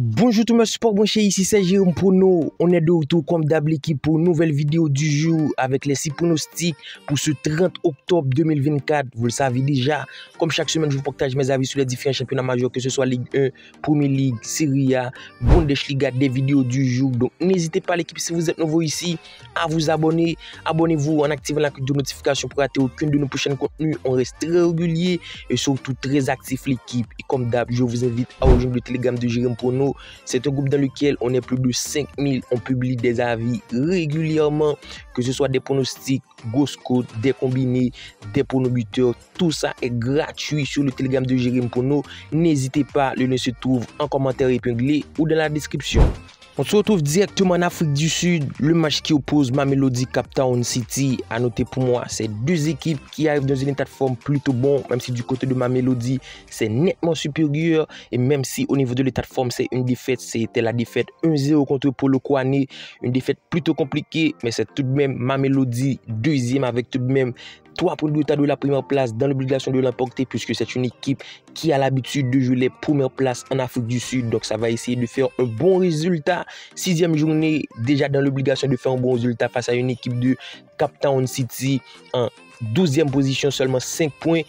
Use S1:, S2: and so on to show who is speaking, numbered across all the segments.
S1: Bonjour tout le monde, support branché, ici c'est Jérôme Prono. On est de retour comme d'hab l'équipe pour une nouvelle vidéo du jour avec les 6 pronostics pour ce 30 octobre 2024. Vous le savez déjà, comme chaque semaine, je vous partage mes avis sur les différents championnats majeurs, que ce soit Ligue 1, Premier League, Serie A, Bundesliga, des vidéos du jour. Donc n'hésitez pas l'équipe, si vous êtes nouveau ici, à vous abonner. Abonnez-vous en activant la cloche de notification pour rater aucune de nos prochains contenus. On reste très régulier et surtout très actif l'équipe. Et comme d'hab, je vous invite à rejoindre le Telegram de Jérôme Prono. C'est un groupe dans lequel on est plus de 5000. On publie des avis régulièrement, que ce soit des pronostics, ghost code, des combinés, des pronobuteurs. Tout ça est gratuit sur le Telegram de Jérôme Prono. N'hésitez pas, le lien se trouve en commentaire épinglé ou dans la description. On se retrouve directement en Afrique du Sud, le match qui oppose Mamelodi Cape Town City. À noter pour moi, c'est deux équipes qui arrivent dans un état de forme plutôt bon, même si du côté de Mamelodi, c'est nettement supérieur. Et même si au niveau de l'état de forme, c'est une défaite, c'était la défaite 1-0 contre Polokwane. Une défaite plutôt compliquée, mais c'est tout de même Mamelodi deuxième avec tout de même 3 points de retard de la première place dans l'obligation de l'emporter, puisque c'est une équipe qui a l'habitude de jouer les premières places en Afrique du Sud. Donc ça va essayer de faire un bon résultat. 6e journée, déjà dans l'obligation de faire un bon résultat face à une équipe de Cape Town City en 12e position, seulement 5 points,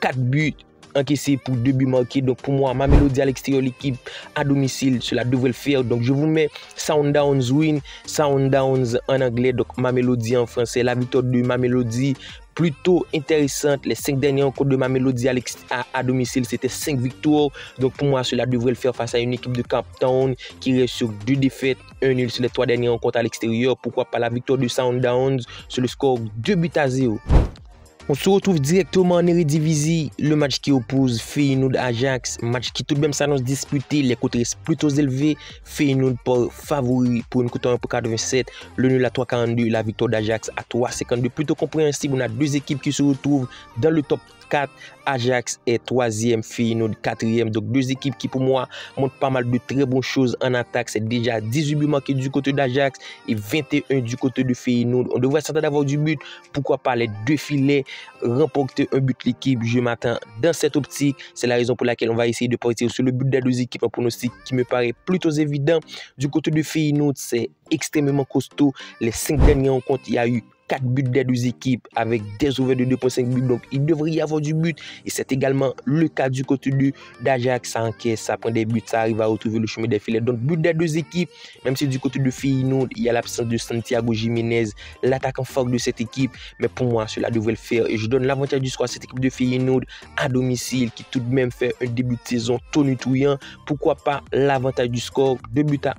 S1: 4 buts encaissé pour 2 buts marqués. Donc pour moi, Mamelodi à l'extérieur, l'équipe à domicile, cela devrait le faire. Donc je vous mets Sundowns win, Sundowns en anglais, donc Mamelodi en français. La victoire de Mamelodi plutôt intéressante. Les 5 derniers rencontres de Mamelodi à domicile, c'était 5 victoires. Donc pour moi, cela devrait le faire face à une équipe de Cape Town qui reste sur 2 défaites, 1 nul sur les 3 dernières rencontres à l'extérieur. Pourquoi pas la victoire de Sundowns sur le score 2-0. On se retrouve directement en Eredivisie, le match qui oppose Feyenoord-Ajax, match qui tout de même s'annonce disputé, les cotes restent plutôt élevées. Feyenoord pour favori pour une cote à 1,87, le nul à 3,42, la victoire d'Ajax à 3,52, plutôt compréhensible. On a deux équipes qui se retrouvent dans le top 4, Ajax est 3e, Feyenoord 4e. Donc deux équipes qui pour moi montrent pas mal de très bonnes choses en attaque. C'est déjà 18 buts marqués du côté d'Ajax et 21 du côté de Feyenoord. On devrait s'attendre d'avoir du but. Pourquoi pas les deux filets, remporter un but l'équipe. Je m'attends dans cette optique. C'est la raison pour laquelle on va essayer de partir sur le but des deux équipes. Un pronostic qui me paraît plutôt évident. Du côté de Feyenoord, c'est extrêmement costaud. Les 5 dernières rencontres, il y a eu 4 buts des deux équipes avec des ouverts de 2,5 buts. Donc, il devrait y avoir du but. Et c'est également le cas du côté d'Ajax. Ça encaisse, ça prend des buts, ça arrive à retrouver le chemin des filets. Donc, but des deux équipes, même si du côté de Feyenoord, il y a l'absence de Santiago Jiménez, l'attaquant fort de cette équipe. Mais pour moi, cela devrait le faire. Et je donne l'avantage du score à cette équipe de Feyenoord à domicile qui tout de même fait un début de saison tonitruant. Pourquoi pas l'avantage du score, 2-1.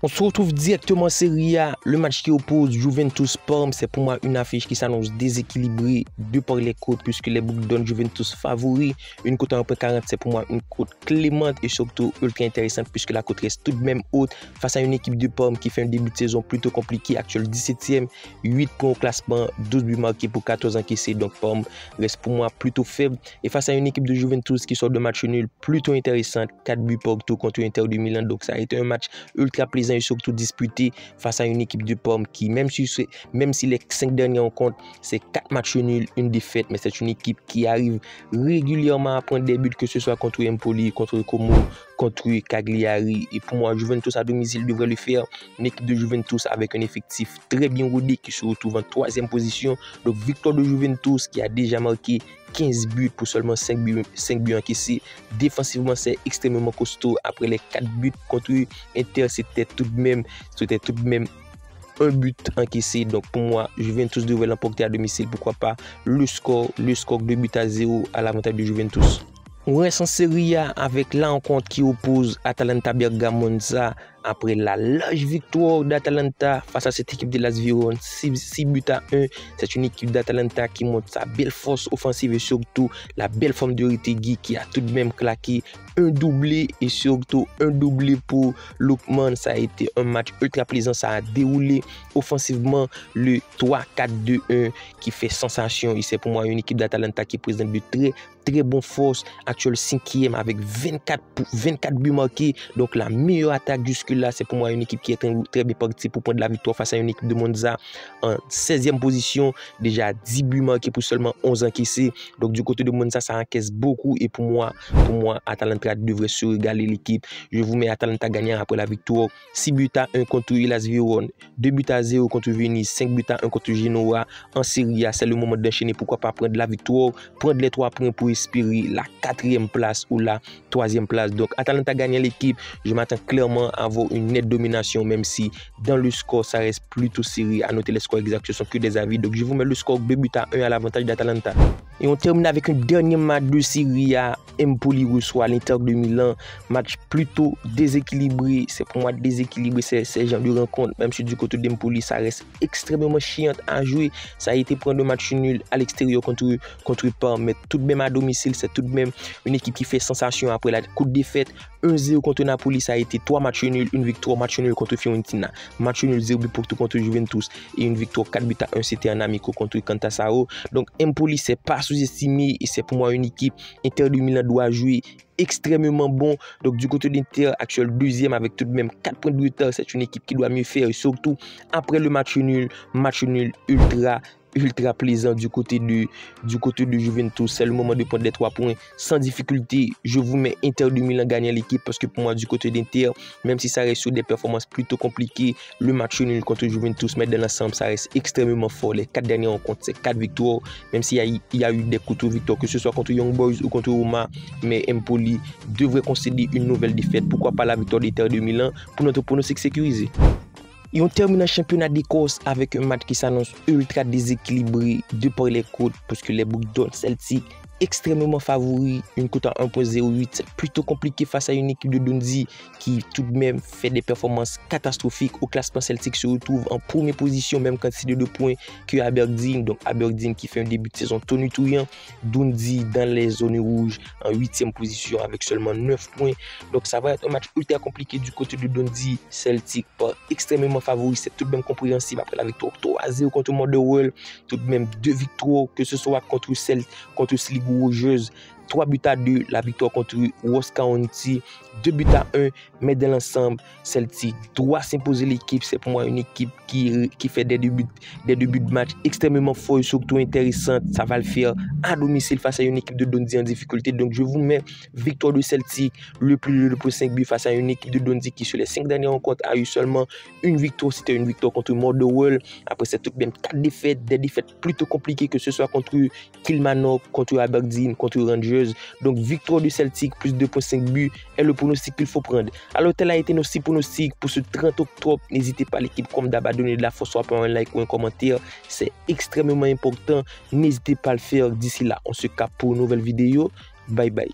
S1: On se retrouve directement en Serie A, le match qui oppose Juventus-Parme. C'est pour moi une affiche qui s'annonce déséquilibrée de par les cotes, puisque les books donnent Juventus favori. Une cote à 1,40, c'est pour moi une cote clémente et surtout ultra intéressante, puisque la cote reste tout de même haute face à une équipe de Parme qui fait un début de saison plutôt compliqué, actuel 17e, 8 points au classement, 12 buts marqués pour 14 encaissés. Donc Parme reste pour moi plutôt faible. Et face à une équipe de Juventus qui sort de match nul plutôt intéressante, 4 buts partout contre Inter de Milan. Donc ça a été un match ultra plaisant et surtout disputé face à une équipe de Parme qui, même si les 5 derniers rencontres, c'est 4 matchs nuls, une défaite, mais c'est une équipe qui arrive régulièrement à prendre des buts, que ce soit contre Empoli, contre Como, contre Cagliari. Et pour moi, Juventus à domicile devrait le faire. Une équipe de Juventus avec un effectif très bien rodé qui se retrouve en 3e position. Donc victoire de Juventus qui a déjà marqué 15 buts pour seulement 5 buts encaissés. Défensivement, c'est extrêmement costaud. Après les 4 buts contre Inter, c'était tout de même un but encaissé. Donc pour moi, Juventus devrait l'emporter à domicile. Pourquoi pas le score 2-0 à l'avantage de Juventus. On reste en Serie A avec la rencontre qui oppose Atalanta Bergamo-Monza. Après la large victoire d'Atalanta face à cette équipe de Las Vérone, 6 buts à 1. C'est une équipe d'Atalanta qui montre sa belle force offensive et surtout la belle forme de Retegui qui a tout de même claqué un doublé et surtout un doublé pour Lookman. Ça a été un match ultra plaisant. Ça a déroulé offensivement le 3-4-2-1 qui fait sensation. Et c'est pour moi une équipe d'Atalanta qui présente de très bonne force. Actuel 5e avec 24 buts marqués. Donc la meilleure attaque jusque calcul là, c'est pour moi une équipe qui est très bien partie pour prendre la victoire face à une équipe de Monza en 16e position. Déjà 10 buts marqués pour seulement 11 encaissés. Donc du côté de Monza, ça encaisse beaucoup. Et pour moi, Atalanta devrait se régaler l'équipe. Je vous mets Atalanta gagnant après la victoire. 6 buts à 1 contre Hellas Vérone, 2 buts à 0 contre Venise, 5 buts à 1 contre Genoa. En Serie A, c'est le moment d'enchaîner. Pourquoi pas prendre la victoire, prendre les 3 points pour espérer la 4e place ou la 3e place. Donc Atalanta gagne l'équipe. Je m'attends clairement à avoir une nette domination, même si dans le score, ça reste plutôt serré. À noter les scores exacts, ce sont que des avis. Donc je vous mets le score 2 buts à 1 à l'avantage d'Atalanta. Et on termine avec un dernier match de Serie A. Empoli reçoit l'Inter de Milan. Match plutôt déséquilibré. C'est pour moi déséquilibré ces genres de rencontres. Même si du côté d'Empoli, ça reste extrêmement chiant à jouer. Ça a été prendre un match nul à l'extérieur contre Parme. Mais tout de même à domicile, c'est tout de même une équipe qui fait sensation après la coup de défaite. 1-0 contre Napoli, ça a été 3 matchs nuls, une victoire, match nul contre Fiorentina, match nul 0 but pour tout contre Juventus et une victoire 4 buts à 1, c'était un amico contre Cantassaro. Donc Empoli, c'est pas sous-estimé et c'est pour moi une équipe. Inter de Milan doit jouer extrêmement bon. Donc du côté d'Inter, actuel 2e avec tout de même 4 points de retard, c'est une équipe qui doit mieux faire et surtout après le match nul ultra plaisant du côté de Juventus. C'est le moment de prendre les 3 points sans difficulté. Je vous mets Inter de Milan gagnant l'équipe parce que pour moi du côté d'Inter, même si ça reste sur des performances plutôt compliquées, le match nul contre Juventus, mais dans l'ensemble ça reste extrêmement fort. Les 4 dernières rencontres, c'est 4 victoires, même s'il y a eu des contre-victoires, que ce soit contre Young Boys ou contre Roma, mais Empoli devrait concéder une nouvelle défaite. Pourquoi pas la victoire d'Inter de Milan pour notre pronostic sécurisé. Et on termine le championnat d'Écosse avec un match qui s'annonce ultra déséquilibré de par les côtes parce que les books donnent Celtic extrêmement favori, une cote à 1.08, c'est plutôt compliqué face à une équipe de Dundee qui tout de même fait des performances catastrophiques. Au classement, Celtic se retrouve en première position, même quantité de 2 points que Aberdeen. Donc Aberdeen qui fait un début de saison tonitruant, Dundee dans les zones rouges en 8e position avec seulement 9 points. Donc ça va être un match ultra compliqué du côté de Dundee. Celtic pas extrêmement favori, c'est tout de même compréhensible après la victoire 3-0 contre Motherwell, tout de même 2 victoires, que ce soit contre Sligo Rougeuse, 3 buts à 2, la victoire contre Ross County, 2 buts à 1, mais dans l'ensemble, Celtic doit s'imposer l'équipe. C'est pour moi une équipe qui fait des débuts de match extrêmement forts et surtout intéressantes. Ça va le faire à domicile face à une équipe de Dundee en difficulté. Donc je vous mets victoire de Celtic, le plus de 5 buts face à une équipe de Dundee qui sur les 5 dernières rencontres a eu seulement une victoire. C'était une victoire contre Motherwell. Après c'est tout de même 4 défaites, des défaites plutôt compliquées, que ce soit contre Kilmarnock, contre Aberdeen, contre Rangers. Donc victoire du Celtic plus 2.5 buts est le pronostic qu'il faut prendre. Alors tel a été nos 6 pronostics pour ce 30 octobre. N'hésitez pas l'équipe comme d'hab à donner de la force, soit par un like ou un commentaire. C'est extrêmement important. N'hésitez pas à le faire. D'ici là, on se capte pour une nouvelle vidéo. Bye bye.